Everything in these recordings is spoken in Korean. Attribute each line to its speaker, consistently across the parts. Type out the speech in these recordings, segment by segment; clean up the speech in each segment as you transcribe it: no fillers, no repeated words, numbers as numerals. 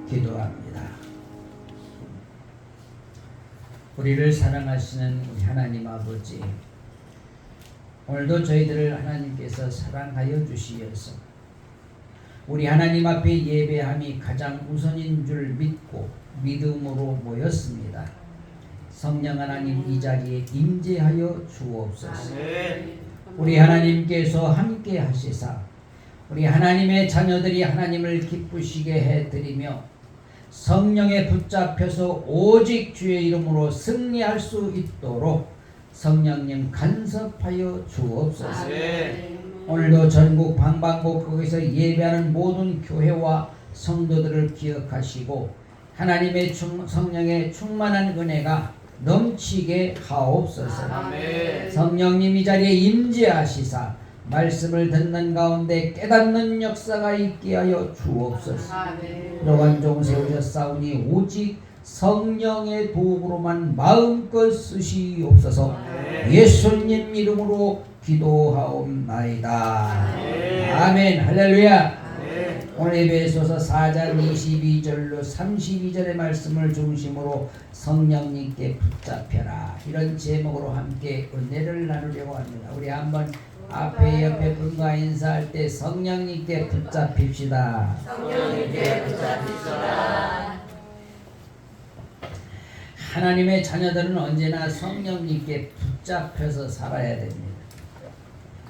Speaker 1: 기도합니다. 우리를 사랑하시는 우리 하나님 아버지, 오늘도 저희들을 하나님께서 사랑하여 주시어서 우리 하나님 앞에 예배함이 가장 우선인 줄 믿고 믿음으로 모였습니다. 성령 하나님 이 자리에 임재하여 주옵소서. 우리 하나님께서 함께 하시사 우리 하나님의 자녀들이 하나님을 기쁘시게 해드리며 성령에 붙잡혀서 오직 주의 이름으로 승리할 수 있도록 성령님 간섭하여 주옵소서. 오늘도 전국 방방곡곡에서 예배하는 모든 교회와 성도들을 기억하시고 하나님의 성령의 충만한 은혜가 넘치게 하옵소서. 성령님 이 자리에 임재하시사 말씀을 듣는 가운데 깨닫는 역사가 있게 하여 주옵소서. 로관종 세우셨사오니 오직 성령의 도구로만 마음껏 쓰시옵소서. 예수님 이름으로 기도하옵나이다. 아멘. 할렐루야. 오늘 예배에서서 4장 22절로 32절의 말씀을 중심으로 성령님께 붙잡혀라, 이런 제목으로 함께 은혜를 나누려고 합니다. 우리 한번 앞에 옆에 분과 인사할 때 성령님께 붙잡힙시다. 성령님께 붙잡힙시다. 하나님의 자녀들은 언제나 성령님께 붙잡혀서 살아야 됩니다.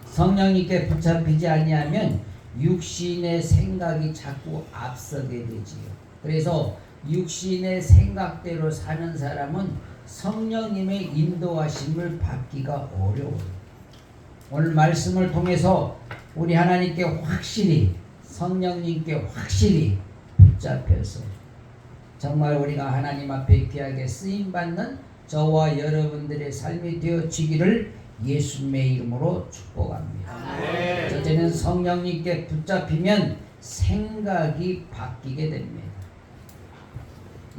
Speaker 1: 성령님께 붙잡히지 아니하면 육신의 생각이 자꾸 앞서게 되지요. 그래서 육신의 생각대로 사는 사람은 성령님의 인도하심을 받기가 어려워요. 오늘 말씀을 통해서 우리 하나님께 확실히, 성령님께 확실히 붙잡혀서 정말 우리가 하나님 앞에 귀하게 쓰임받는 저와 여러분들의 삶이 되어지기를 예수님의 이름으로 축복합니다. 첫째는 성령님께 붙잡히면 생각이 바뀌게 됩니다.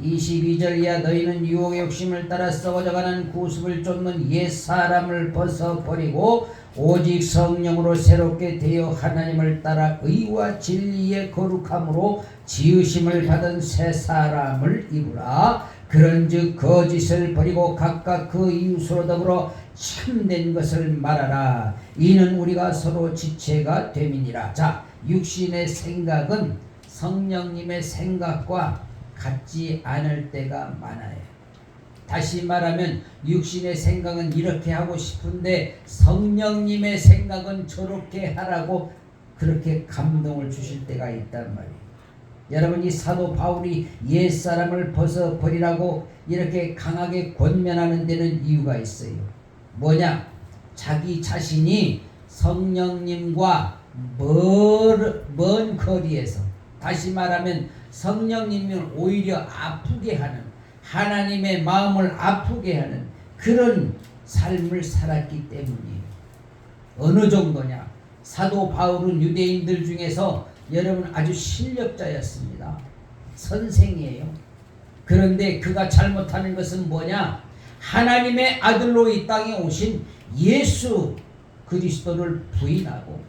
Speaker 1: 22절 이하 너희는 유혹의 욕심을 따라 썩어져가는 구습을 쫓는 옛사람을 벗어버리고 오직 성령으로 새롭게 되어 하나님을 따라 의와 진리의 거룩함으로 지으심을 받은 새 사람을 입으라. 그런즉 거짓을 버리고 각각 그 이웃으로 더불어 참된 것을 말하라. 이는 우리가 서로 지체가 됨이니라. 자, 육신의 생각은 성령님의 생각과 같지 않을 때가 많아요. 다시 말하면 육신의 생각은 이렇게 하고 싶은데 성령님의 생각은 저렇게 하라고 그렇게 감동을 주실 때가 있단 말이에요. 여러분, 이 사도 바울이 옛사람을 벗어버리라고 이렇게 강하게 권면하는 데는 이유가 있어요. 뭐냐? 자기 자신이 성령님과 먼 거리에서, 다시 말하면 성령님을 오히려 아프게 하는, 하나님의 마음을 아프게 하는 그런 삶을 살았기 때문이에요. 어느 정도냐? 사도 바울은 유대인들 중에서 여러분 아주 실력자였습니다. 선생이에요. 그런데 그가 잘못하는 것은 뭐냐? 하나님의 아들로 이 땅에 오신 예수 그리스도를 부인하고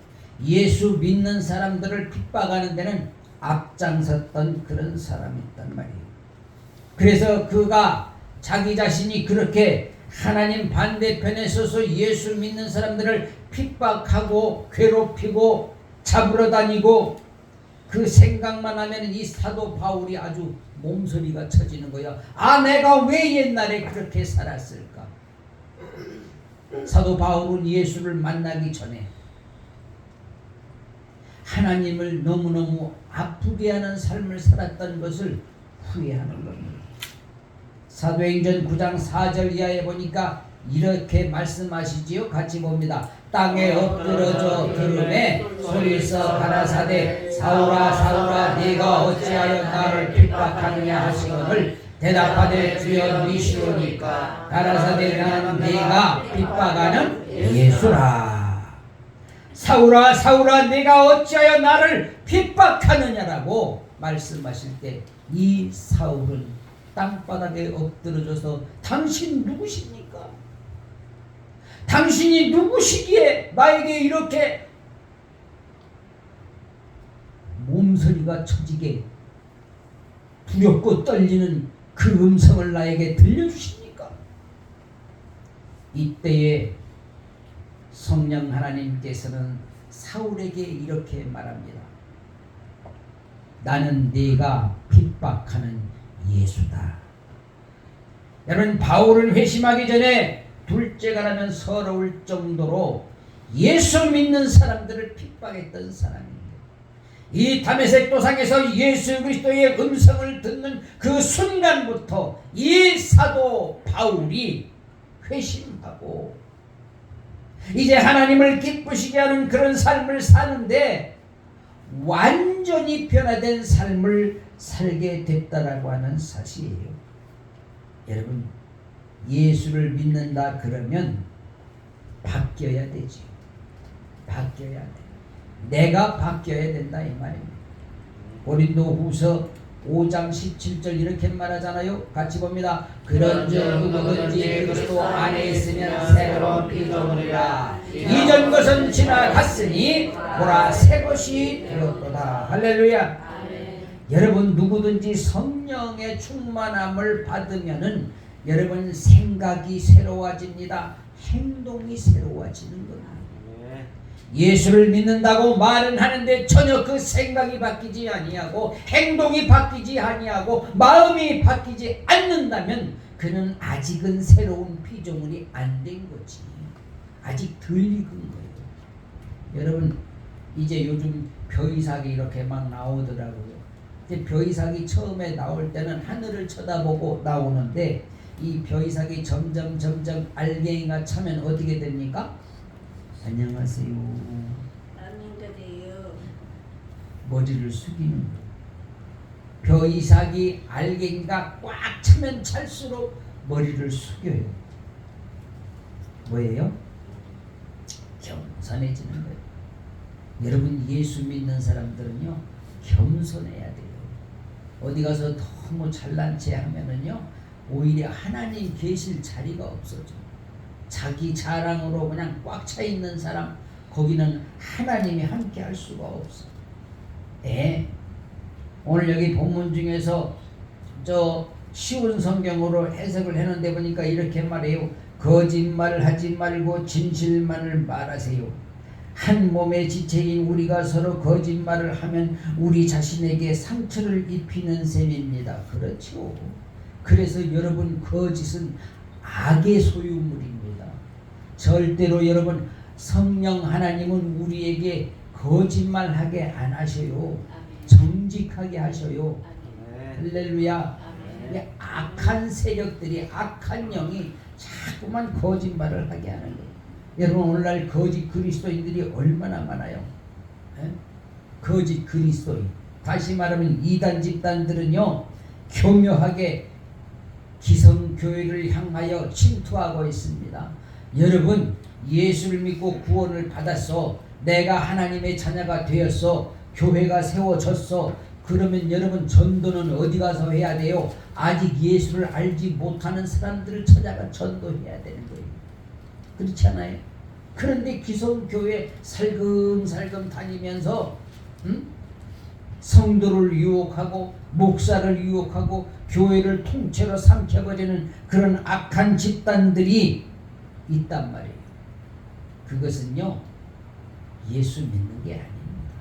Speaker 1: 예수 믿는 사람들을 핍박하는 데는 앞장섰던 그런 사람이 있단 말이에요. 그래서 그가 자기 자신이 그렇게 하나님 반대편에 서서 예수 믿는 사람들을 핍박하고 괴롭히고 잡으러 다니고 그 생각만 하면 이 사도 바울이 아주 몸서리가 쳐지는 거야. 아, 내가 왜 옛날에 그렇게 살았을까? 사도 바울은 예수를 만나기 전에 하나님을 너무너무 아프게 하는 삶을 살았던 것을 후회하는 겁니다. 사도행전 9장 4절 이하에 보니까 이렇게 말씀하시지요. 같이 봅니다. 땅에 엎드러져 들음에 소리서 가라사대 사울아 사울아 네가 어찌하여 나를 핍박하느냐 하시거늘 대답하되 주여 니시오니까 가라사대 나는 네가 핍박하는 예수라. 사울아 사울아 네가 어찌하여 나를 핍박하느냐라고 말씀하실 때 이 사울은 땅바닥에 엎드러져서 당신 누구십니까? 당신이 누구시기에 나에게 이렇게 몸서리가 쳐지게 두렵고 떨리는 그 음성을 나에게 들려주십니까? 이때에 성령 하나님께서는 사울에게 이렇게 말합니다. 나는 네가 핍박하는 예수다. 여러분, 바울은 회심하기 전에 둘째가 나면 서러울 정도로 예수 믿는 사람들을 핍박했던 사람입니다. 이 다메섹 도상에서 예수 그리스도의 음성을 듣는 그 순간부터 이 사도 바울이 회심하고 이제 하나님을 기쁘시게 하는 그런 삶을 사는데 완전히 변화된 삶을 살게 됐다라고 하는 사실이에요. 여러분, 예수를 믿는다 그러면 바뀌어야 되지. 바뀌어야 돼. 내가 바뀌어야 된다 이 말입니다. 고린도후서 5장 17절 이렇게 말하잖아요. 같이 봅니다. 그런즉 누구든지 그리스도 안에 있으면 새로운 피조물이라. 이전 것은 지나갔으니 보라 새 것이 되었도다. 할렐루야. 여러분, 누구든지 성령의 충만함을 받으면은 여러분 생각이 새로워집니다. 행동이 새로워지는 겁니다. 예수를 믿는다고 말은 하는데 전혀 그 생각이 바뀌지 아니하고 행동이 바뀌지 아니하고 마음이 바뀌지 않는다면 그는 아직은 새로운 피조물이 안 된 거지. 아직 덜 익은 거예요. 여러분, 이제 요즘 벼이삭이 이렇게 막 나오더라고요. 벼이삭이 처음에 나올 때는 하늘을 쳐다보고 나오는데 이 벼이삭이 점점 알갱이가 차면 어떻게 됩니까? 안녕하세요.
Speaker 2: 안녕하세요.
Speaker 1: 머리를 숙이는 거예요. 벼이삭이 알갱이가 꽉 차면 찰수록 머리를 숙여요. 뭐예요? 겸손해지는 거예요. 여러분, 예수 믿는 사람들은요 겸손해야 돼요. 어디 가서 너무 잘난 체 하면은요 오히려 하나님 계실 자리가 없어져. 자기 자랑으로 그냥 꽉 차 있는 사람, 거기는 하나님이 함께 할 수가 없어. 네. 오늘 여기 본문 중에서 저 쉬운 성경으로 해석을 해놓은데 보니까 이렇게 말해요. 거짓말 하지 말고 진실만을 말하세요. 한 몸의 지체인 우리가 서로 거짓말을 하면 우리 자신에게 상처를 입히는 셈입니다. 그렇죠. 그래서 여러분, 거짓은 악의 소유물입니다. 절대로 여러분, 성령 하나님은 우리에게 거짓말하게 안 하셔요. 정직하게 하셔요. 할렐루야. 악한 세력들이, 악한 영이 자꾸만 거짓말을 하게 하는 거예요. 여러분, 오늘날 거짓 그리스도인들이 얼마나 많아요. 에? 거짓 그리스도인, 다시 말하면 이단 집단들은요 교묘하게 기성교회를 향하여 침투하고 있습니다. 여러분, 예수를 믿고 구원을 받았어. 내가 하나님의 자녀가 되었어. 교회가 세워졌어. 그러면 여러분, 전도는 어디 가서 해야 돼요? 아직 예수를 알지 못하는 사람들을 찾아가 전도해야 되는 거예요. 그렇지 않아요? 그런데 기성교회 살금살금 다니면서 성도를 유혹하고 목사를 유혹하고 교회를 통째로 삼켜버리는 그런 악한 집단들이 있단 말이에요. 그것은요 예수 믿는 게 아닙니다.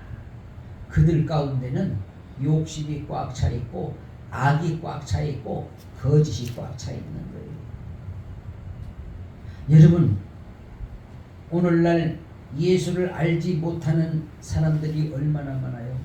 Speaker 1: 그들 가운데는 욕심이 꽉 차 있고 악이 꽉 차 있고 거짓이 꽉 차 있는 거예요. 여러분, 오늘날 예수를 알지 못하는 사람들이 얼마나 많아요.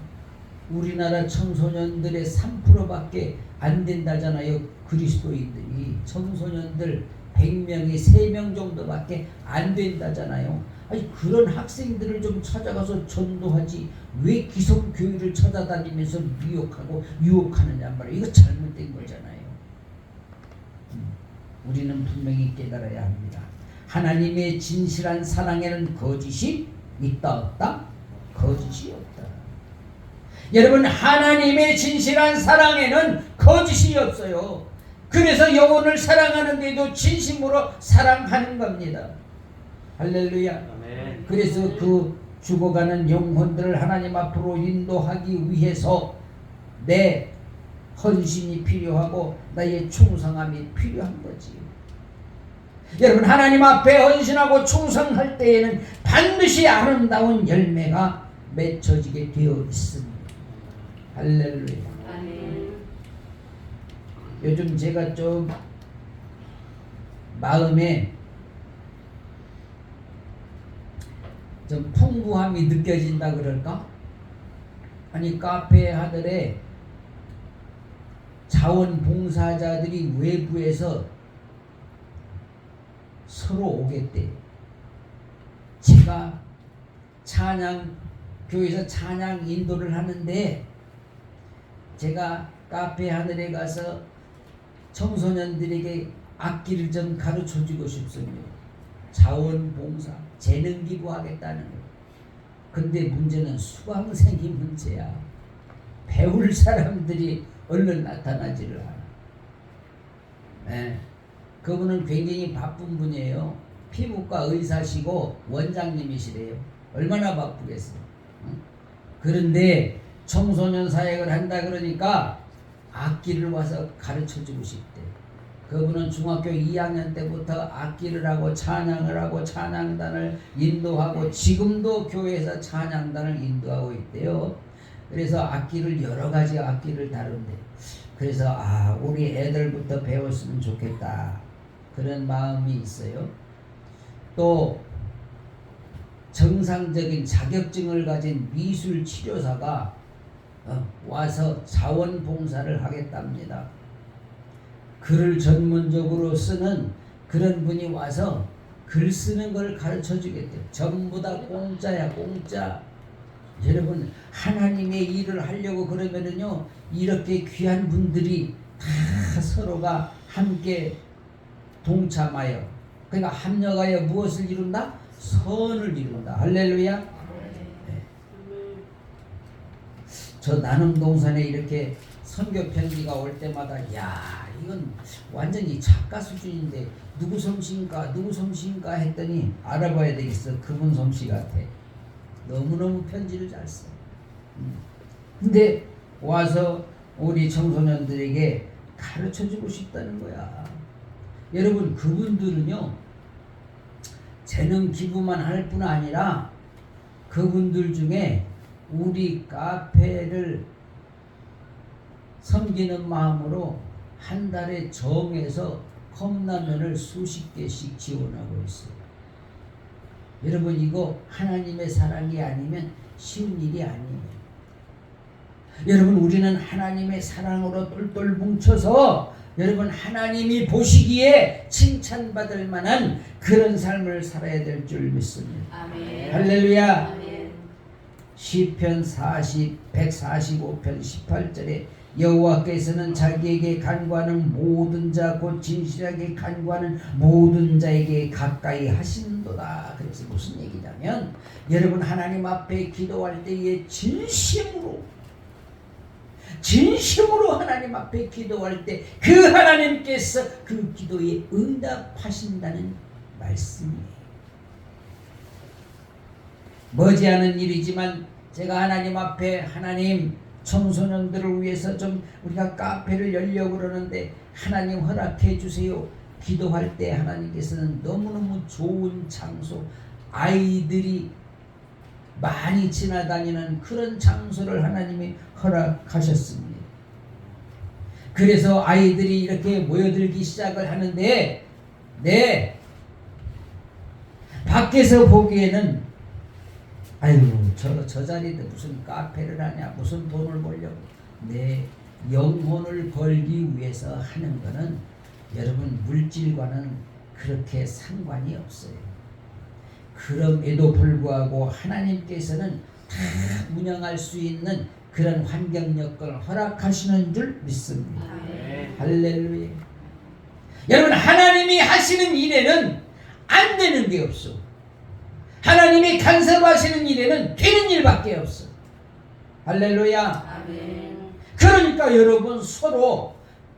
Speaker 1: 우리나라 청소년들의 3%밖에 안 된다잖아요. 그리스도인들이 청소년들 100명이 3명 정도밖에 안 된다잖아요. 아니, 그런 학생들을 좀 찾아가서 전도하지 왜 기성교회를 찾아다니면서 미혹하고 유혹하느냐 말이에요. 이거 잘못된 거잖아요. 우리는 분명히 깨달아야 합니다. 하나님의 진실한 사랑에는 거짓이 있다 없다? 거짓이 없다. 여러분, 하나님의 진실한 사랑에는 거짓이 없어요. 그래서 영혼을 사랑하는데도 진심으로 사랑하는 겁니다. 할렐루야. 아멘. 그래서 그 죽어가는 영혼들을 하나님 앞으로 인도하기 위해서 내 헌신이 필요하고 나의 충성함이 필요한 거지. 여러분, 하나님 앞에 헌신하고 충성할 때에는 반드시 아름다운 열매가 맺혀지게 되어 있습니다. 할렐루야.
Speaker 2: 아멘.
Speaker 1: 요즘 제가 좀 마음에 좀 풍부함이 느껴진다 그럴까? 아니, 카페 하늘에 자원봉사자들이 외부에서 서로 오겠대. 제가 교회에서 찬양 인도를 하는데 제가 카페 하늘에 가서 청소년들에게 악기를 좀 가르쳐 주고 싶습니다. 자원봉사, 재능기부하겠다는 거. 근데 문제는 수강생이 문제야. 배울 사람들이 얼른 나타나지를 않아. 네. 그분은 굉장히 바쁜 분이에요. 피부과 의사시고 원장님이시래요. 얼마나 바쁘겠어요. 그런데 청소년 사역을 한다 그러니까 악기를 와서 가르쳐주고 싶대. 그분은 중학교 2학년 때부터 악기를 하고 찬양을 하고 찬양단을 인도하고 지금도 교회에서 찬양단을 인도하고 있대요. 그래서 악기를 여러 가지 악기를 다룬대. 그래서 우리 애들부터 배웠으면 좋겠다, 그런 마음이 있어요. 또 정상적인 자격증을 가진 미술 치료사가 와서 자원봉사를 하겠답니다. 글을 전문적으로 쓰는 그런 분이 와서 글 쓰는 걸 가르쳐 주겠대요. 전부 다 공짜야, 공짜. 여러분, 하나님의 일을 하려고 그러면은요, 이렇게 귀한 분들이 다 서로가 함께 동참하여, 그러니까 합력하여 무엇을 이룬다? 선을 이룬다. 할렐루야. 네. 저 나눔동산에 이렇게 선교 편지가 올 때마다 이건 완전히 작가 수준인데 누구 솜씨인가 했더니 알아봐야 되겠어. 그분 솜씨 같아. 너무너무 편지를 잘 써. 근데 와서 우리 청소년들에게 가르쳐주고 싶다는 거야. 여러분, 그분들은요, 재능 기부만 할 뿐 아니라 그분들 중에 우리 카페를 섬기는 마음으로 한 달에 정해서 컵라면을 수십 개씩 지원하고 있어요. 여러분, 이거 하나님의 사랑이 아니면 쉬운 일이 아니에요. 여러분, 우리는 하나님의 사랑으로 똘똘 뭉쳐서 여러분, 하나님이 보시기에 칭찬받을 만한 그런 삶을 살아야 될 줄 믿습니다.
Speaker 2: 아멘.
Speaker 1: 할렐루야.
Speaker 2: 아멘.
Speaker 1: 시편 145편 18절에 여호와께서는 자기에게 간구하는 모든 자 곧 진실하게 간구하는 모든 자에게 가까이 하신도다. 그래서 무슨 얘기냐면, 여러분, 하나님 앞에 기도할 때에 진심으로 하나님 앞에 기도할 때 그 하나님께서 그 기도에 응답하신다는 말씀이에요. 머지않은 일이지만 제가 하나님 앞에, 하나님, 청소년들을 위해서 좀 우리가 카페를 열려고 그러는데 하나님 허락해 주세요. 기도할 때 하나님께서는 너무너무 좋은 장소, 아이들이 많이 지나다니는 그런 장소를 하나님이 허락하셨습니다. 그래서 아이들이 이렇게 모여들기 시작을 하는데, 밖에서 보기에는 저 자리에 무슨 카페를 하냐, 무슨 돈을 벌려고. 내 영혼을 벌기 위해서 하는 거는 여러분, 물질과는 그렇게 상관이 없어요. 그럼에도 불구하고 하나님께서는 다 운영할 수 있는 그런 환경 여건을 허락하시는 줄 믿습니다. 할렐루야. 여러분, 하나님이 하시는 일에는 안 되는 게 없어. 하나님이 간섭하시는 일에는 되는 일밖에 없어. 할렐루야.
Speaker 2: 아멘.
Speaker 1: 그러니까 여러분, 서로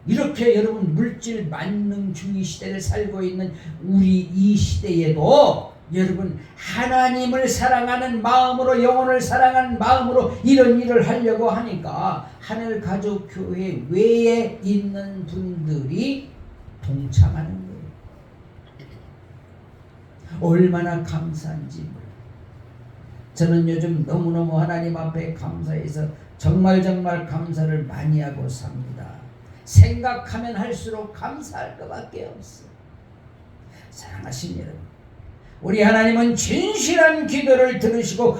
Speaker 1: 이렇게 여러분 물질 만능주의 시대를 살고 있는 우리 이 시대에도 여러분 하나님을 사랑하는 마음으로 영혼을 사랑하는 마음으로 이런 일을 하려고 하니까 하늘가족교회 외에 있는 분들이 동참하는 거예요. 얼마나 감사한지 몰라요. 저는 요즘 너무너무 하나님 앞에 감사해서 정말 감사를 많이 하고 삽니다. 생각하면 할수록 감사할 것밖에 없어요. 사랑하신 여러분, 우리 하나님은 진실한 기도를 들으시고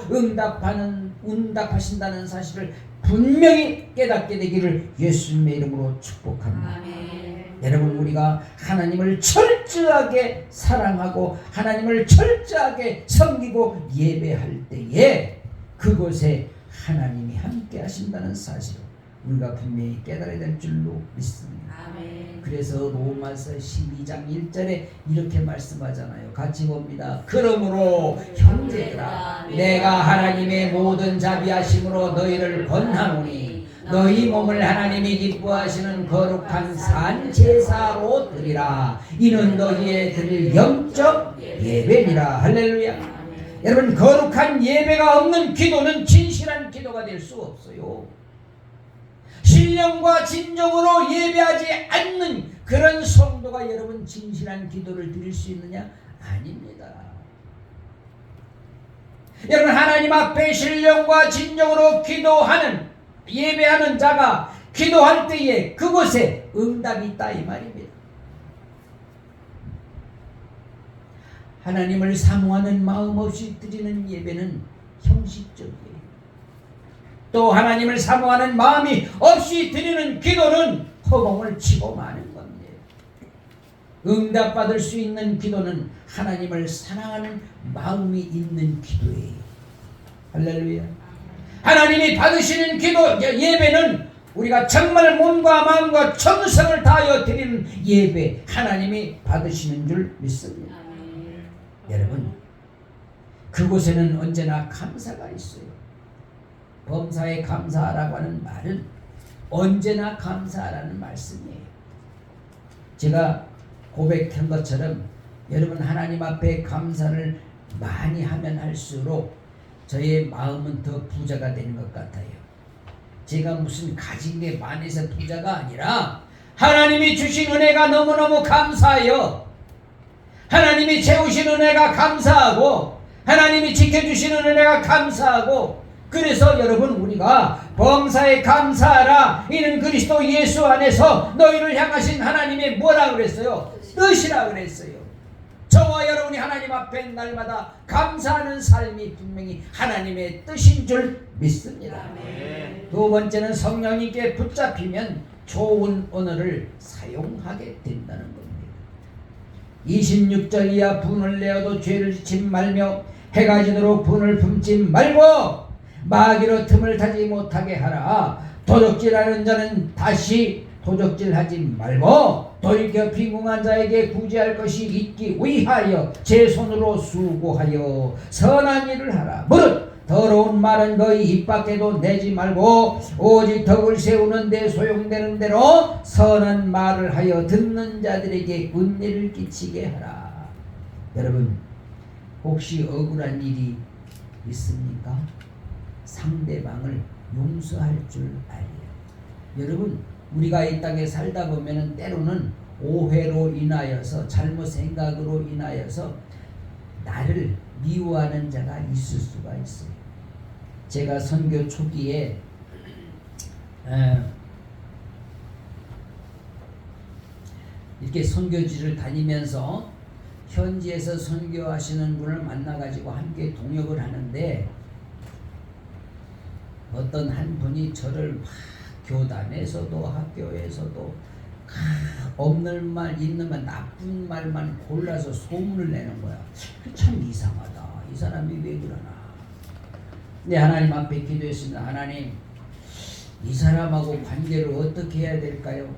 Speaker 1: 응답하신다는 사실을 분명히 깨닫게 되기를 예수님의 이름으로 축복합니다. 아멘. 여러분, 우리가 하나님을 철저하게 사랑하고 하나님을 철저하게 섬기고 예배할 때에 그곳에 하나님이 함께 하신다는 사실을 우리가 분명히 깨달아야 될 줄로 믿습니다. 아멘. 그래서 로마서 12장 1절에 이렇게 말씀하잖아요. 같이 봅니다. 그러므로 형제들아, 내가 하나님의 모든 자비하심으로 너희를 권하노니 너희 몸을 하나님이 기뻐하시는 거룩한 산 제사로 드리라. 이는 너희의 드릴 영적 예배니라. 할렐루야. 아멘. 여러분, 거룩한 예배가 없는 기도는 진실한 기도가 될 수 없어요. 신령과 진정으로 예배하지 않는 그런 성도가 여러분 진실한 기도를 드릴 수 있느냐? 아닙니다. 여러분, 하나님 앞에 신령과 진정으로 기도하는 예배하는 자가 기도할 때에 그곳에 응답이 있다 이 말입니다. 하나님을 사모하는 마음 없이 드리는 예배는 형식적이에요. 또 하나님을 사모하는 마음이 없이 드리는 기도는 허공을 치고 마는 겁니다. 응답받을 수 있는 기도는 하나님을 사랑하는 마음이 있는 기도예요. 할렐루야. 하나님이 받으시는 기도 예배는 우리가 정말 몸과 마음과 정성을 다하여 드리는 예배, 하나님이 받으시는 줄 믿습니다. 여러분, 그곳에는 언제나 감사가 있어요. 범사에 감사하라고 하는 말은 언제나 감사하라는 말씀이에요. 제가 고백한 것처럼 여러분, 하나님 앞에 감사를 많이 하면 할수록 저의 마음은 더 부자가 되는 것 같아요. 제가 무슨 가진 게 많아서 부자가 아니라 하나님이 주신 은혜가 너무너무 감사해요. 하나님이 채우신 은혜가 감사하고 하나님이 지켜주시는 은혜가 감사하고, 그래서 여러분, 우리가 범사에 감사하라. 이는 그리스도 예수 안에서 너희를 향하신 하나님의 뭐라 그랬어요? 뜻이라 그랬어요. 저와 여러분이 하나님 앞에 날마다 감사하는 삶이 분명히 하나님의 뜻인 줄 믿습니다. 네. 두 번째는 성령님께 붙잡히면 좋은 언어를 사용하게 된다는 겁니다. 26절 이하 분을 내어도 죄를 짓지 말며 해가 지도록 분을 품지 말고 마귀로 틈을 타지 못하게 하라. 도적질하는 자는 다시 도적질하지 말고 돌이켜 빈궁한 자에게 구제할 것이 있기 위하여 제 손으로 수고하여 선한 일을 하라. 무릇 더러운 말은 너희 입 밖에도 내지 말고 오직 덕을 세우는 데 소용되는 대로 선한 말을 하여 듣는 자들에게 은혜를 끼치게 하라. 여러분, 혹시 억울한 일이 있습니까? 상대방을 용서할 줄 알아요. 여러분, 우리가 이 땅에 살다 보면은 때로는 오해로 인하여서 잘못 생각으로 인하여서 나를 미워하는 자가 있을 수가 있어요. 제가 선교 초기에 이렇게 선교지를 다니면서 현지에서 선교하시는 분을 만나가지고 함께 동역을 하는데 어떤 한 분이 저를 막 교단에서도 학교에서도 없는 말 있는 말 나쁜 말만 골라서 소문을 내는 거야. 참 이상하다. 이 사람이 왜 그러나. 근데 하나님 앞에 기도했습니다. 하나님, 이 사람하고 관계를 어떻게 해야 될까요?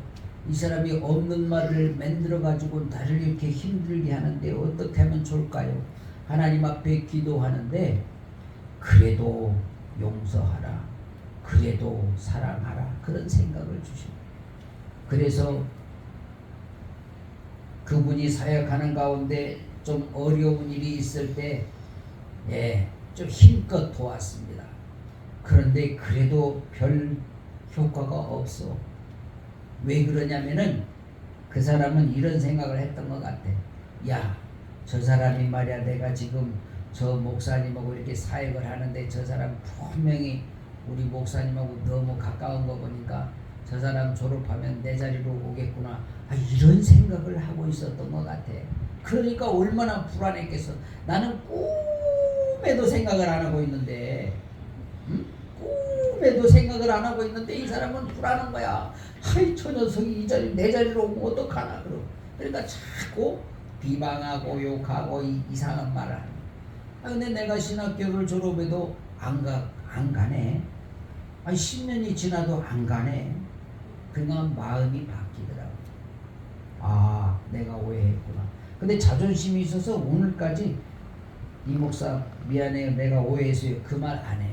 Speaker 1: 이 사람이 없는 말을 만들어 가지고 나를 이렇게 힘들게 하는데 어떻게 하면 좋을까요? 하나님 앞에 기도하는데 그래도 용서하라, 그래도 사랑하라, 그런 생각을 주십니다. 그래서 그분이 사역하는 가운데 좀 어려운 일이 있을 때 좀 힘껏 도왔습니다. 그런데 그래도 별 효과가 없어. 왜 그러냐면은 그 사람은 이런 생각을 했던 것 같아. 야, 저 사람이 말이야, 내가 지금 저 목사님하고 이렇게 사역을 하는데 저 사람 분명히 우리 목사님하고 너무 가까운 거 보니까 저 사람 졸업하면 내 자리로 오겠구나. 이런 생각을 하고 있었던 것 같아. 그러니까 얼마나 불안했겠어. 나는 꿈에도 생각을 안 하고 있는데, 응? 꿈에도 생각을 안 하고 있는데 이 사람은 불안한 거야. 저 녀석이 이 자리 내 자리로 오면 어떡하나. 그러니까 자꾸 비방하고 욕하고 이상한 말을 하는 거야. 근데 내가 신학교를 졸업해도 안 가네. 10년이 지나도 안 가네. 그러니까 마음이 바뀌더라고. 내가 오해했구나. 근데 자존심이 있어서 오늘까지 이 목사 미안해요, 내가 오해했어요, 그 말 안 해.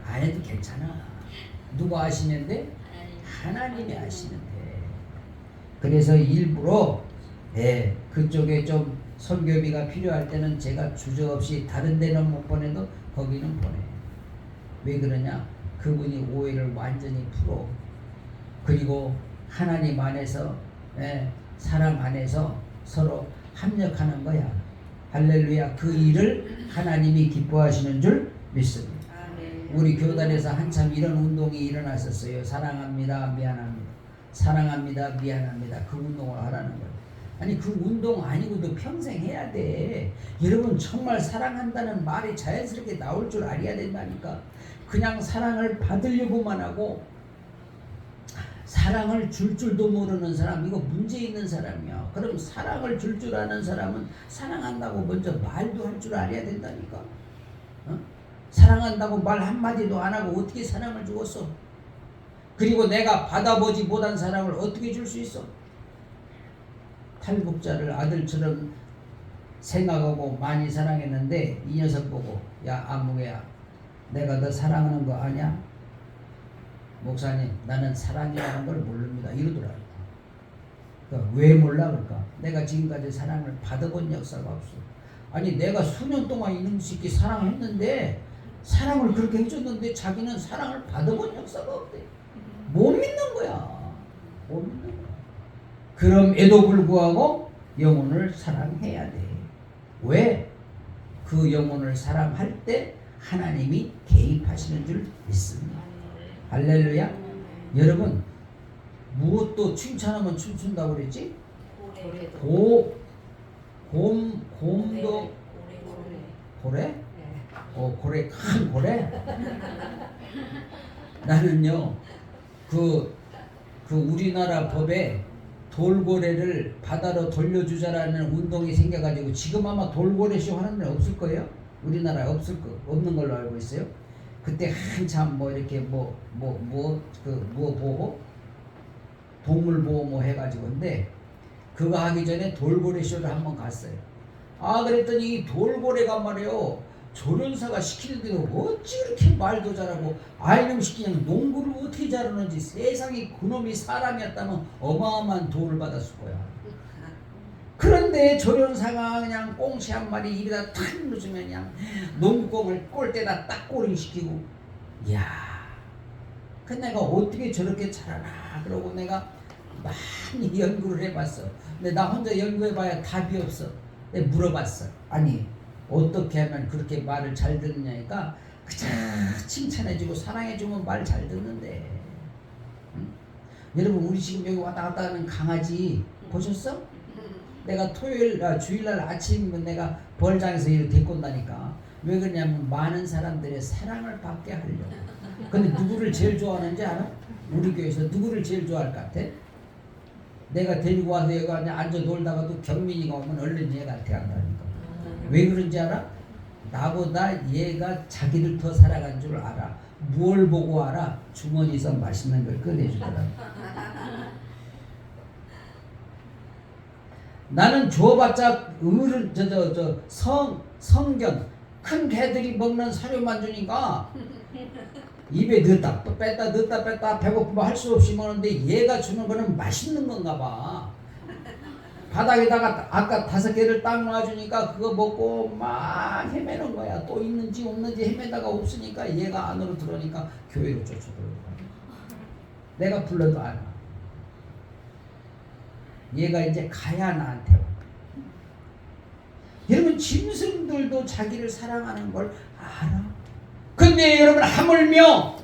Speaker 1: 안 해도 괜찮아. 누가 아시는데? 하나님이 아시는데. 그래서 일부러 그쪽에 좀 선교비가 필요할 때는 제가 주저없이 다른 데는 못 보내도 거기는 보내. 왜 그러냐? 그분이 오해를 완전히 풀어. 그리고 하나님 안에서 사랑 안에서 서로 합력하는 거야. 할렐루야. 그 일을 하나님이 기뻐하시는 줄 믿습니다. 우리 교단에서 한참 이런 운동이 일어났었어요. 사랑합니다, 미안합니다. 사랑합니다, 미안합니다. 그 운동을 하라는 거예요. 아니, 그 운동 아니고도 평생 해야 돼. 여러분, 정말 사랑한다는 말이 자연스럽게 나올 줄 알아야 된다니까. 그냥 사랑을 받으려고만 하고 사랑을 줄 줄도 모르는 사람, 이거 문제 있는 사람이야. 그럼 사랑을 줄 줄 아는 사람은 사랑한다고 먼저 말도 할 줄 알아야 된다니까. 사랑한다고 말 한마디도 안 하고 어떻게 사랑을 주었어? 그리고 내가 받아보지 못한 사랑을 어떻게 줄 수 있어? 탈북자를 아들처럼 생각하고 많이 사랑했는데 이 녀석 보고, 야 아무개야, 내가 너 사랑하는 거 아냐? 목사님, 나는 사랑이라는 걸 모릅니다. 이러더라고요. 그러니까 왜 몰라? 그럴까? 내가 지금까지 사랑을 받아본 역사가 없어. 아니, 내가 수년 동안 이놈 새끼 사랑했는데, 사랑을 그렇게 해줬는데 자기는 사랑을 받아본 역사가 없대. 못 믿는 거야. 못 믿는 거야. 그럼에도 불구하고 영혼을 사랑해야 돼. 왜? 그 영혼을 사랑할 때 하나님이 개입하시는 줄 믿습니다. 할렐루야. 여러분, 무엇도 칭찬하면 춤춘다고 그랬지? 곰도 고래? 고래, 큰 고래? 나는요, 그 우리나라 법에 돌고래를 바다로 돌려주자라는 운동이 생겨가지고 지금 아마 돌고래쇼 하는 데 없을 거예요. 우리나라에 없는 걸로 알고 있어요. 그때 한참 이렇게 보호? 동물 보호 해가지고. 근데 그거 하기 전에 돌고래 쇼를 한번 갔어요. 그랬더니 이 돌고래가 말이요, 조련사가 시키는데도 어찌 그렇게 말도 잘하고, 이놈 새끼 그냥 농구를 어떻게 잘하는지. 세상에 그놈이 사람이었다면 어마어마한 도를 받았을 거야. 그런데 조련사가 그냥 꽁치 한 마리 입에다 탁 넣으면 그냥 농구공을 골대다 딱 꼬링시키고, 이야, 그 내가 어떻게 저렇게 잘하나. 그러고 내가 많이 연구를 해봤어. 근데 나 혼자 연구해봐야 답이 없어. 내가 물어봤어. 아니, 어떻게 하면 그렇게 말을 잘 듣느냐니까, 그저 칭찬해주고 사랑해주면 말 잘 듣는데. 응? 여러분, 우리 지금 여기 왔다 갔다 하는 강아지 보셨어? 내가 주일날 아침 내가 벌장에서 일을 데리고 온다니까. 왜 그러냐면 많은 사람들의 사랑을 받게 하려고. 근데 누구를 제일 좋아하는지 알아? 우리 교회에서 누구를 제일 좋아할 것 같아? 내가 데리고 와서 여기 앉아 놀다가도 경민이가 오면 얼른 얘한테 간다니까. 왜 그런지 알아? 나보다 얘가 자기를 더 사랑한 줄 알아. 뭘 보고 알아? 주머니에서 맛있는 걸 꺼내주더라고. 나는 줘봤자 성견 큰 개들이 먹는 사료만 주니까 입에 넣었다 뺐다 배고프면 할 수 없이 먹는데, 얘가 주는 거는 맛있는 건가 봐. 바닥에다가 아까 5개를 딱 놔주니까 그거 먹고 막 헤매는 거야. 또 있는지 없는지 헤매다가 없으니까 얘가 안으로 들어오니까 교회로 쫓아들어가. 내가 불러도 안 와. 얘가 이제 가야 나한테 와. 여러분 짐승들도 자기를 사랑하는 걸 알아. 근데 여러분 하물며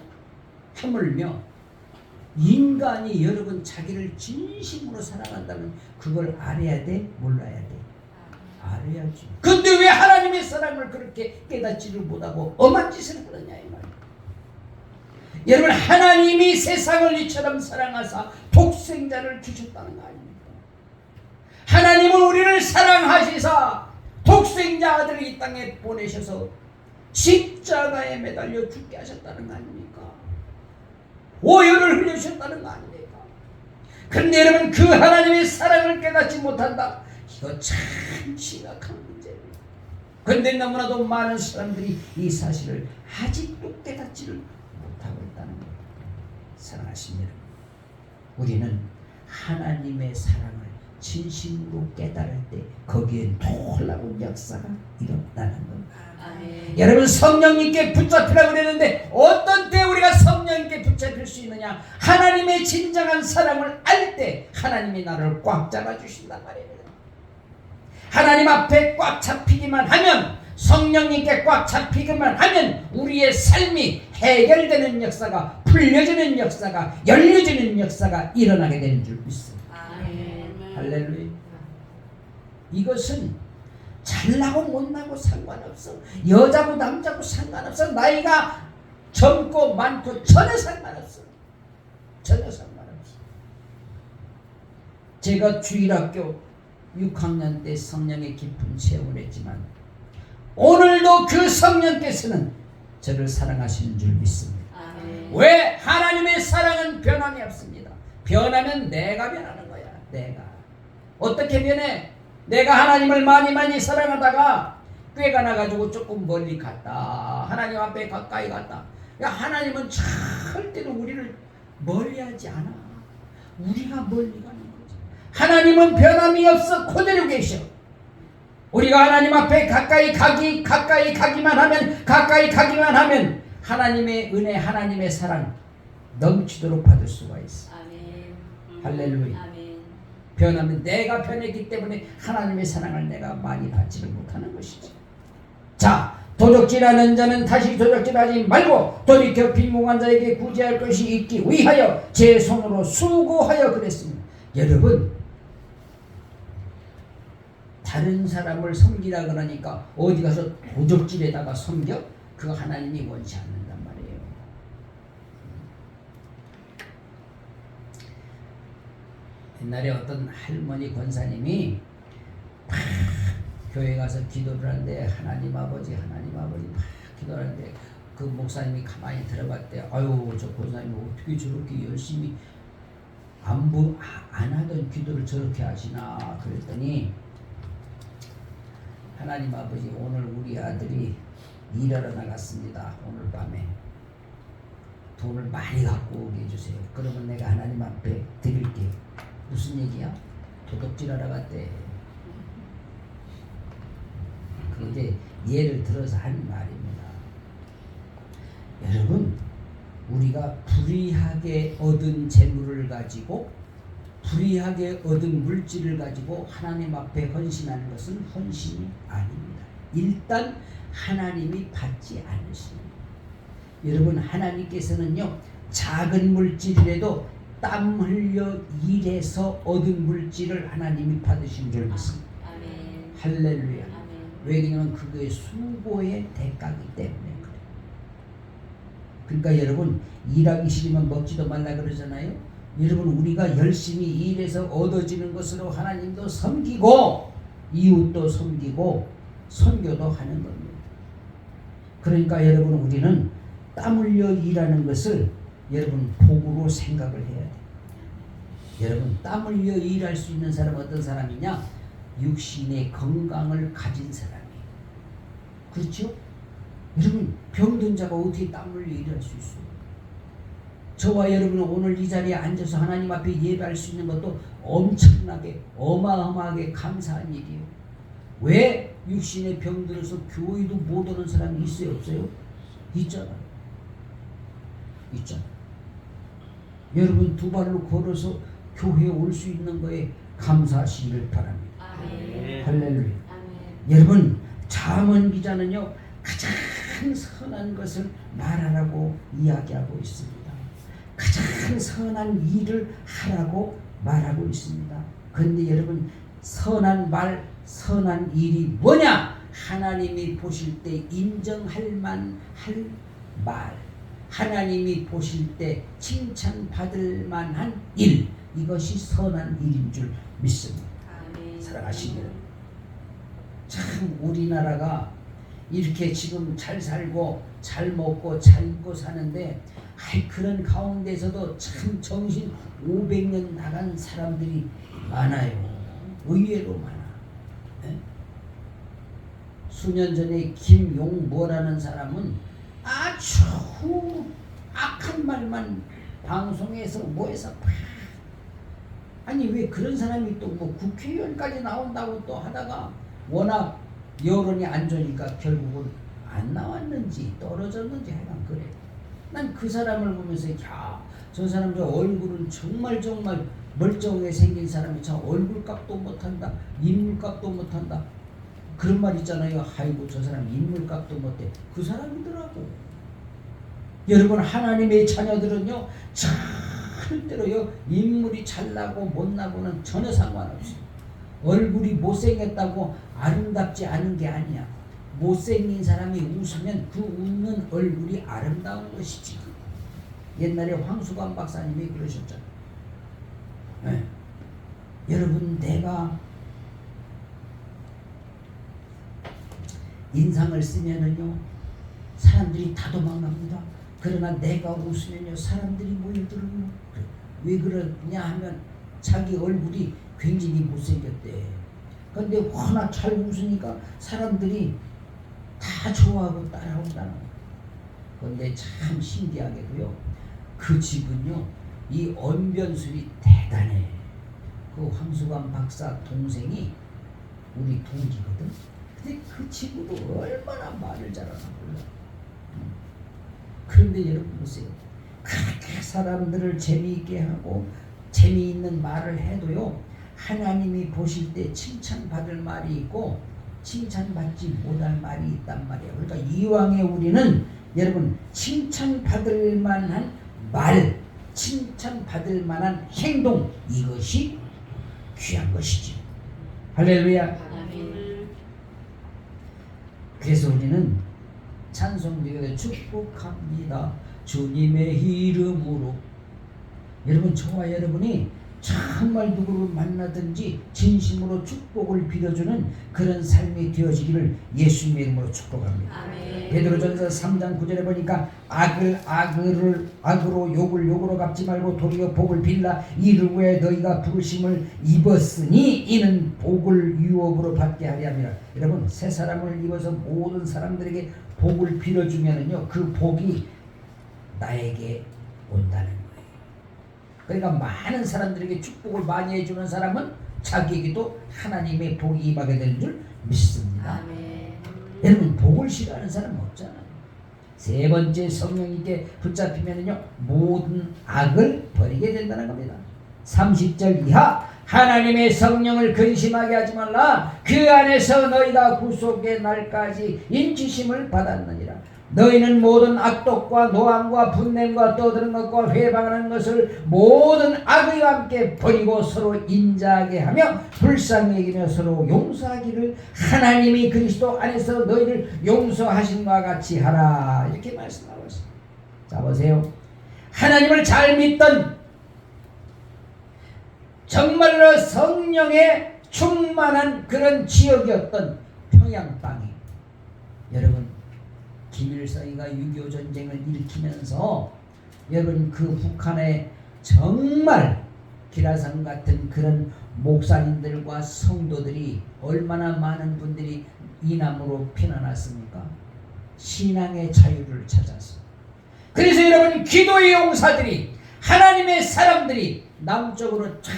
Speaker 1: 인간이 여러분 자기를 진심으로 사랑한다면 그걸 알아야 돼? 몰라야 돼? 알아야지. 근데 왜 하나님의 사랑을 그렇게 깨닫지를 못하고 엄한 짓을 하느냐 이 말이야. 여러분 하나님이 세상을 이처럼 사랑하사 독생자를 주셨다는 거 아닙니까? 하나님은 우리를 사랑하시사 독생자 아들을 이 땅에 보내셔서 십자가에 매달려 죽게 하셨다는 거 아닙니까? 오열을 흘려주셨다는 거 아닙니까? 그런데 여러분 그 하나님의 사랑을 깨닫지 못한다. 이거 참 심각한 문제입니다. 그런데 너무나도 많은 사람들이 이 사실을 아직도 깨닫지를 못하고 있다는 겁니다. 사랑하신 여러분, 우리는 하나님의 사랑을 진심으로 깨달을 때 거기에 놀라운 역사가 일어나는 겁니다. 아멘. 여러분 성령님께 붙잡히라고 그랬는데 어떤 때 우리가 성령님께 붙잡힐 수 있느냐? 하나님의 진정한 사랑을 알 때 하나님이 나를 꽉 잡아주신단 말입니다. 하나님 앞에 꽉 잡히기만 하면, 성령님께 꽉 잡히기만 하면 우리의 삶이 해결되는 역사가, 풀려지는 역사가, 열려지는 역사가 일어나게 되는 줄 믿습니다. 할렐루야. 이것은 잘나고 못나고 상관없어. 여자고 남자고 상관없어. 나이가 젊고 많고 전혀 상관없어. 전혀 상관없어. 제가 주일학교 6학년 때 성령의 깊은 체험을 했지만 오늘도 그 성령께서는 저를 사랑하시는 줄 믿습니다. 아멘. 왜? 하나님의 사랑은 변함이 없습니다. 변하면 내가 변하는 거야. 내가 어떻게 변해? 내가 하나님을 많이 사랑하다가 꾀가 나가지고 조금 멀리 갔다, 하나님 앞에 가까이 갔다. 하나님은 절대로 우리를 멀리하지 않아. 우리가 멀리 가는 거지. 하나님은 변함이 없어 그대로 계셔. 우리가 하나님 앞에 가까이 가기만 하면 하나님의 은혜, 하나님의 사랑 넘치도록 받을 수가 있어. 아멘. 할렐루야. 아멘. 변하면 내가 변했기 때문에 하나님의 사랑을 내가 많이 받지를 못하는 것이지. 자, 도적질하는 자는 다시 도적질하지 말고 돌이켜 빈궁한 자에게 구제할 것이 있기 위하여 제 손으로 수고하여 그랬습니다. 여러분, 다른 사람을 섬기라 그러니까 어디 가서 도적질에다가 섬겨? 그거 하나님이 원치 않는단 말이에요. 옛날에 어떤 할머니 권사님이 교회 가서 기도를 하는데 하나님 아버지 막 기도를 하는데 그 목사님이 가만히 들어봤대. 아유, 저 권사님이 어떻게 저렇게 열심히 안 하던 기도를 저렇게 하시나 그랬더니, 하나님 아버지 오늘 우리 아들이 일하러 나갔습니다. 오늘 밤에 돈을 많이 갖고 오게 해주세요. 그러면 내가 하나님 앞에 드릴게요. 무슨 얘기야? 도둑질하러 갔대. 그 이제 예를 들어서 한 말입니다. 여러분, 우리가 불의하게 얻은 재물을 가지고, 불의하게 얻은 물질을 가지고 하나님 앞에 헌신하는 것은 헌신이 아닙니다. 일단 하나님이 받지 않으십니다. 여러분, 하나님께서는요, 작은 물질이라도 땀 흘려 일해서 얻은 물질을 하나님이 받으신 줄 믿습니다. 아멘. 할렐루야. 아멘. 왜냐하면 그거의 수고의 대가이기 때문에 그래요. 그러니까 여러분, 일하기 싫으면 먹지도 말라 그러잖아요. 여러분, 우리가 열심히 일해서 얻어지는 것으로 하나님도 섬기고 이웃도 섬기고 선교도 하는 겁니다. 그러니까 여러분, 우리는 땀 흘려 일하는 것을 여러분 복으로 생각을 해야 돼요. 여러분, 땀 흘려 일할 수 있는 사람은 어떤 사람이냐? 육신의 건강을 가진 사람이에요. 그렇죠? 여러분, 병든 자가 어떻게 땀 흘려 일할 수 있어요? 저와 여러분은 오늘 이 자리에 앉아서 하나님 앞에 예배할 수 있는 것도 엄청나게 어마어마하게 감사한 일이에요. 왜 육신의 병들어서 교회도 못 오는 사람이 있어요, 없어요? 있잖아요. 있잖아요. 여러분 두 발로 걸어서 교회에 올 수 있는 거에 감사하시기를 바랍니다.
Speaker 2: 아멘.
Speaker 1: 할렐루야.
Speaker 2: 아멘.
Speaker 1: 여러분 잠언 기자는요 가장 선한 것을 말하라고 이야기하고 있습니다. 가장 선한 일을 하라고 말하고 있습니다. 그런데 여러분 선한 말, 선한 일이 뭐냐? 하나님이 보실 때 인정할 만할 말, 하나님이 보실 때 칭찬받을 만한 일, 이것이 선한 일인 줄 믿습니다.
Speaker 2: 아멘.
Speaker 1: 사랑하시는 여러분, 참 우리나라가 이렇게 지금 잘 살고 잘 먹고 잘 입고 사는데 그런 가운데서도 참 정신 500년 나간 사람들이 많아요. 의외로 많아. 네? 수년 전에 김용모라는 사람은 아주 악한 말만 방송에서 뭐해서 아니 왜 그런 사람이 또 뭐 국회의원까지 나온다고 또 하다가 워낙 여론이 안 좋으니까 결국은 안 나왔는지 떨어졌는지 하여간 그래. 난 그 사람을 보면서 야, 저 사람 저 얼굴은 정말 멀쩡하게 생긴 사람이 참 얼굴값도 못한다, 인물값도 못한다. 그런 말 있잖아요. 아이고 저 사람 인물값도 못해. 그 사람이더라고. 여러분 하나님의 자녀들은요 절대로요 인물이 잘나고 못나고는 전혀 상관없어요. 얼굴이 못생겼다고 아름답지 않은 게 아니야. 못생긴 사람이 웃으면 그 웃는 얼굴이 아름다운 것이지. 옛날에 황수관 박사님이 그러셨잖아요. 네. 여러분 내가 인상을 쓰면은요 사람들이 다 도망갑니다. 그러나 내가 웃으면요 사람들이 모여들어요. 왜 그러냐 하면 자기 얼굴이 굉장히 못생겼대. 근데 워낙 잘 웃으니까 사람들이 다 좋아하고 따라온다는 거예요. 그런데 참 신기하게도요 그 집은요 이 언변술이 대단해. 그 황수관 박사 동생이 우리 동기거든. 근데 그 친구도 얼마나 말을 잘하나 몰라. 그런데 여러분 보세요. 그렇게 사람들을 재미있게 하고 재미있는 말을 해도요 하나님이 보실 때 칭찬받을 말이 있고 칭찬받지 못할 말이 있단 말이에요. 그러니까 이왕에 우리는 여러분 칭찬받을 만한 말, 칭찬받을 만한 행동, 이것이 귀한 것이죠. 할렐루야.
Speaker 2: 아멘.
Speaker 1: 그래서 우리는 찬송대교에 축복합니다 주님의 이름으로. 여러분 저와 여러분이 정말 누구를 만나든지 진심으로 축복을 빌어주는 그런 삶이 되어지기를 예수님의 이름으로 축복합니다.
Speaker 2: 아멘.
Speaker 1: 베드로전서 3장 9절에 보니까 악으로 욕으로 갚지 말고 도리어 복을 빌라. 이를 위해 너희가 부르심을 입었으니 이는 복을 유업으로 받게 하려 함이라. 여러분 새 사람을 입어서 모든 사람들에게 복을 빌어주면은요 그 복이 나에게 온다는 거예요. 그러니까 많은 사람들에게 축복을 많이 해주는 사람은 자기에게도 하나님의 복이 임하게 되는 줄 믿습니다.
Speaker 2: 아멘.
Speaker 1: 여러분 복을 싫어하는 사람은 없잖아요. 세 번째 성령님께 붙잡히면은요 모든 악을 버리게 된다는 겁니다. 30절 이하 하나님의 성령을 근심하게 하지 말라. 그 안에서 너희가 구속의 날까지 인치심을 받았느니라. 너희는 모든 악독과 노함과 분냄과 떠드는 것과 회방하는 것을 모든 악의와 함께 버리고 서로 인자하게 하며 불쌍히 여기며 서로 용서하기를 하나님이 그리스도 안에서 너희를 용서하신 것과 같이 하라. 이렇게 말씀하고 있습니다. 자 보세요. 하나님을 잘 믿던 정말로 성령에 충만한 그런 지역이었던 평양 땅이 여러분 김일성이가 6.25 전쟁을 일으키면서 여러분 그 북한에 정말 기라성 같은 그런 목사님들과 성도들이 얼마나 많은 분들이 이남으로 피난왔습니까? 신앙의 자유를 찾았어. 그래서 여러분 기도의 용사들이 하나님의 사람들이 남쪽으로 쫙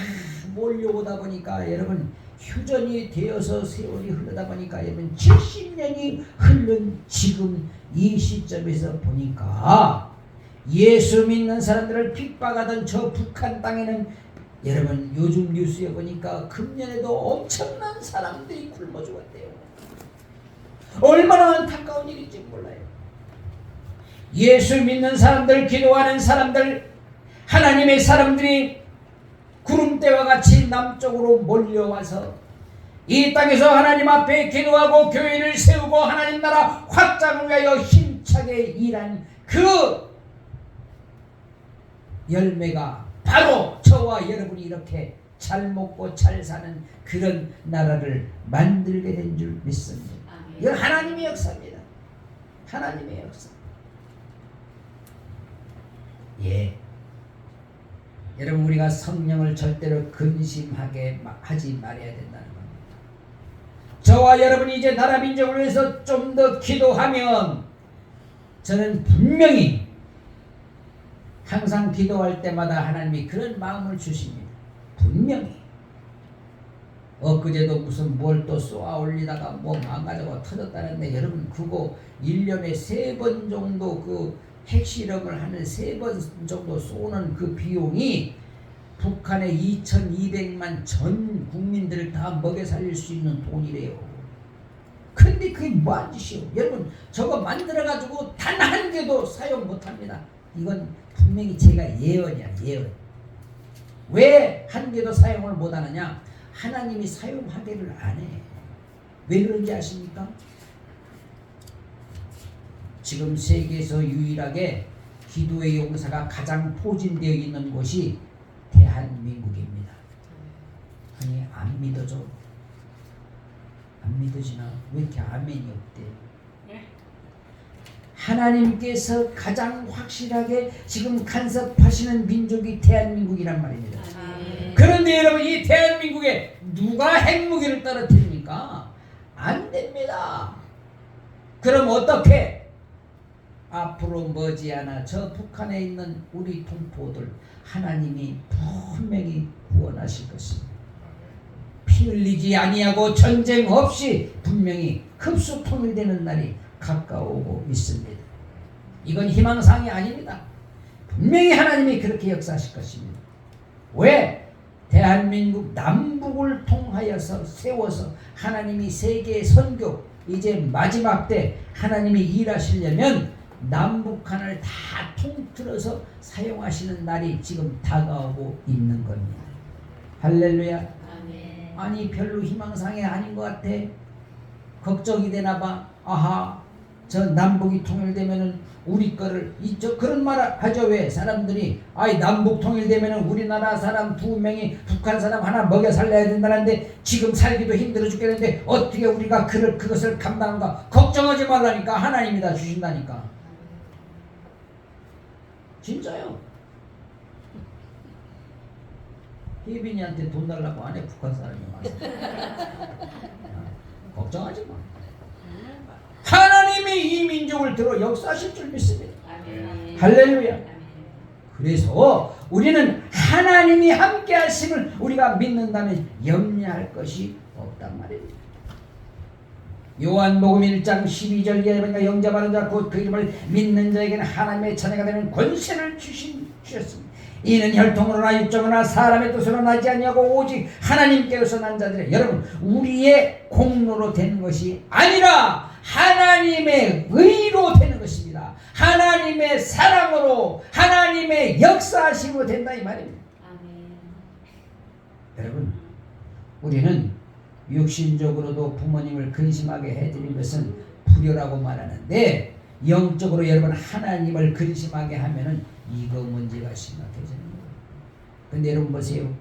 Speaker 1: 몰려오다 보니까 여러분 휴전이 되어서 세월이 흐르다 보니까 여러분 70년이 흐른 지금 이 시점에서 보니까 예수 믿는 사람들을 핍박하던 저 북한 땅에는 여러분 요즘 뉴스에 보니까 금년에도 엄청난 사람들이 굶어 죽었대요. 얼마나 안타까운 일인지 몰라요. 예수 믿는 사람들, 기도하는 사람들, 하나님의 사람들이 구름대와 같이 남쪽으로 몰려와서 이 땅에서 하나님 앞에 기도하고 교회를 세우고 하나님 나라 확장을 위하여 힘차게 일한 그 열매가 바로 저와 여러분이 이렇게 잘 먹고 잘 사는 그런 나라를 만들게 된 줄 믿습니다. 이건 하나님의 역사입니다. 하나님의 역사. 예. 여러분 우리가 성령을 절대로 근심하게 하지 말아야 된다는 겁니다. 저와 여러분이 이제 나라 민족을 위해서 좀 더 기도하면 저는 분명히 항상 기도할 때마다 하나님이 그런 마음을 주십니다. 분명히. 엊그제도 무슨 뭘 또 쏘아 올리다가 뭐 망가져가 터졌다는데 여러분 그거 1년에 3번 정도 그 핵실험을 하는 3번 정도 쏘는 그 비용이 북한의 2200만 전 국민들을 다 먹여 살릴 수 있는 돈이래요. 근데 그게 뭐한 짓이요? 여러분 저거 만들어가지고 단 한 개도 사용 못합니다. 이건 분명히 제가 예언이야, 예언. 왜 한 개도 사용을 못하느냐? 하나님이 사용하기를 안 해. 왜 그런지 아십니까? 지금 세계에서 유일하게 기도의 용사가 가장 포진되어 있는 곳이 대한민국입니다. 아니 안 믿어져? 안 믿어지나? 왜 이렇게 아멘이 없대? 하나님께서 가장 확실하게 지금 간섭하시는 민족이 대한민국이란 말입니다. 그런데 여러분 이 대한민국에 누가 핵무기를 떨어뜨립니까? 안 됩니다. 그럼 어떻게? 앞으로 머지않아 저 북한에 있는 우리 동포들 하나님이 분명히 구원하실 것입니다. 피 흘리지 아니하고 전쟁 없이 분명히 흡수 통일되는 날이 가까워오고 있습니다. 이건 희망사항이 아닙니다. 분명히 하나님이 그렇게 역사하실 것입니다. 왜? 대한민국 남북을 통하여서 세워서 하나님이 세계의 선교 이제 마지막 때 하나님이 일하시려면 남북한을 다 통틀어서 사용하시는 날이 지금 다가오고 있는 겁니다. 할렐루야.
Speaker 2: 아멘.
Speaker 1: 아니 별로 희망사항이 아닌 것 같아. 걱정이 되나 봐. 아하 저 남북이 통일되면은 우리 거를 이저 그런 말 하죠. 왜 사람들이 아이 남북 통일되면은 우리나라 사람 2명이 북한 사람 하나 먹여 살려야 된다는데 지금 살기도 힘들어 죽겠는데 어떻게 우리가 그것을 감당한가? 걱정하지 말라니까. 하나님이 다 주신다니까. 진짜요. 혜빈이한테 돈 달라고 안 해. 북한 사람이 와서. 걱정하지 마. 하나님이 이 민족을 들어 역사하실 줄 믿습니다.
Speaker 2: 아멘.
Speaker 1: 할렐루야.
Speaker 2: 아멘.
Speaker 1: 그래서 우리는 하나님이 함께 하심을 우리가 믿는다면 염려할 것이 없단 말입니다. 요한복음 1장 12절에 보니까 영접하는 자 곧 그 이름을 믿는 자에게는 하나님의 자녀가 되는 권세를 주셨습니다. 이는 혈통으로나 육정으로나 사람의 뜻으로 나지 아니하고 오직 하나님께로서 난 자들의 여러분 우리의 공로로 되는 것이 아니라 하나님의 의로 되는 것입니다. 하나님의 사랑으로 하나님의 역사하심으로 된다 이 말입니다.
Speaker 2: 아멘.
Speaker 1: 여러분 우리는 육신적으로도 부모님을 근심하게 해드린 것은 불효라고 말하는데 영적으로 여러분 하나님을 근심하게 하면은 이거 문제가 심각해지는 거예요. 근데 여러분 보세요.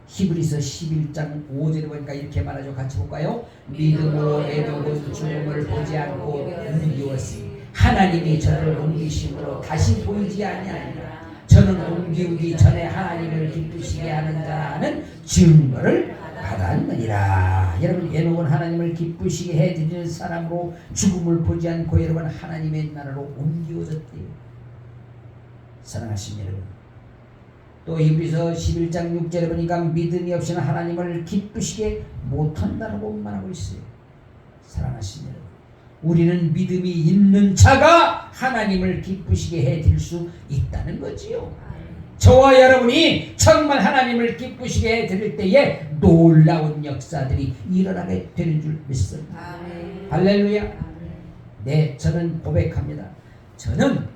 Speaker 1: 히브리서 11장 5절에 보니까 이렇게 말하죠. 같이 볼까요? 믿음으로 에녹은 죽음을 보지 않고 옮기었으니 하나님이 저를 옮기심으로 다시 보이지 아니하니라. 저는 옮기우기 전에 하나님을 기쁘시게 하는 자는 증거를 받았느니라. 여러분 에녹은 하나님을 기쁘시게 해드리는 사람으로 죽음을 보지 않고 여러분 하나님의 나라로 옮기어졌대요. 사랑하신 여러분, 또 히브리서 11장 6절에 보니까 믿음이 없이는 하나님을 기쁘시게 못한다고 말하고 있어요. 사랑하신 여러분, 우리는 믿음이 있는 자가 하나님을 기쁘시게 해드릴 수 있다는 거지요. 저와 여러분이 정말 하나님을 기쁘시게 해드릴 때에 놀라운 역사들이 일어나게 되는 줄 믿습니다. 할렐루야. 네, 저는 고백합니다. 저는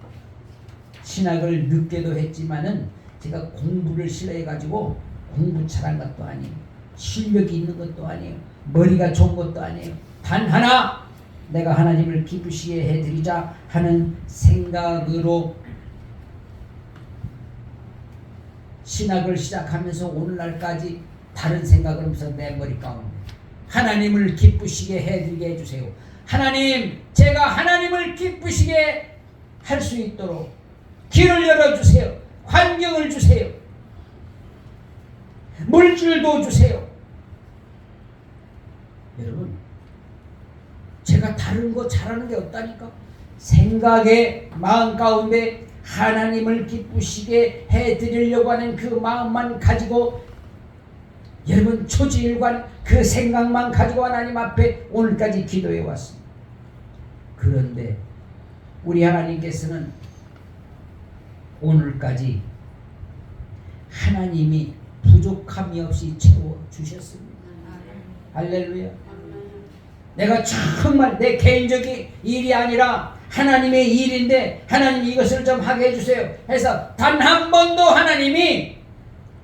Speaker 1: 신학을 늦게도 했지만은 제가 공부를 싫어해가지고 공부 잘한 것도 아니에요. 실력이 있는 것도 아니에요. 머리가 좋은 것도 아니에요. 단 하나, 내가 하나님을 기쁘시게 해드리자 하는 생각으로 신학을 시작하면서 오늘날까지 다른 생각은 없어. 내 머리 가운데 하나님을 기쁘시게 해드리게 해주세요. 하나님, 제가 하나님을 기쁘시게 할 수 있도록 길을 열어주세요. 환경을 주세요. 물질도 주세요. 여러분, 제가 다른 거 잘하는 게 없다니까. 생각의 마음 가운데 하나님을 기쁘시게 해드리려고 하는 그 마음만 가지고, 여러분 초지일관 그 생각만 가지고 하나님 앞에 오늘까지 기도해 왔습니다. 그런데 우리 하나님께서는 오늘까지 하나님이 부족함이 없이 채워주셨습니다. 할렐루야. 내가 정말 내 개인적인 일이 아니라 하나님의 일인데 하나님 이것을 좀 하게 해주세요 해서 단 한 번도 하나님이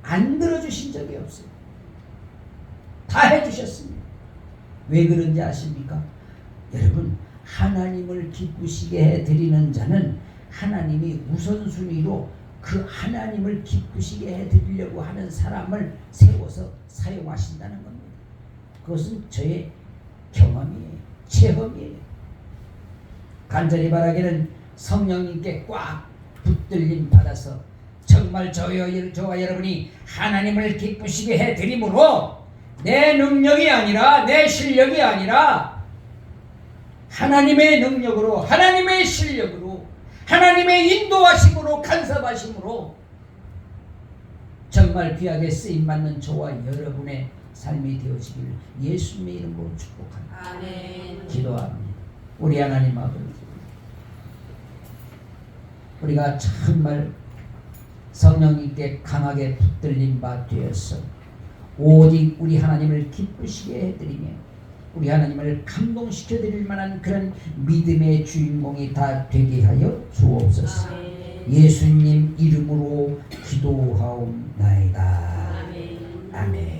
Speaker 1: 안 들어주신 적이 없어요. 다 해주셨습니다. 왜 그런지 아십니까? 여러분, 하나님을 기쁘시게 해드리는 자는 하나님이 우선순위로 그 하나님을 기쁘시게 해드리려고 하는 사람을 세워서 사용하신다는 겁니다. 그것은 저의 경험이에요. 체험이에요. 간절히 바라기는 성령님께 꽉 붙들림 받아서 정말 저와 여러분이 하나님을 기쁘시게 해드림으로 내 능력이 아니라 내 실력이 아니라 하나님의 능력으로, 하나님의 실력으로, 하나님의 인도하심으로, 간섭하심으로 정말 귀하게 쓰임받는 저와 여러분의 삶이 되어지기를 예수님의 이름으로 축복합니다.
Speaker 2: 아멘.
Speaker 1: 기도합니다. 우리 하나님 아버지, 우리가 정말 성령님께 강하게 붙들림 바 되어서 오직 우리 하나님을 기쁘시게 해드리며 우리 하나님을 감동시켜 드릴 만한 그런 믿음의 주인공이 다 되게 하여 주옵소서. 예수님 이름으로 기도하옵나이다. 아멘.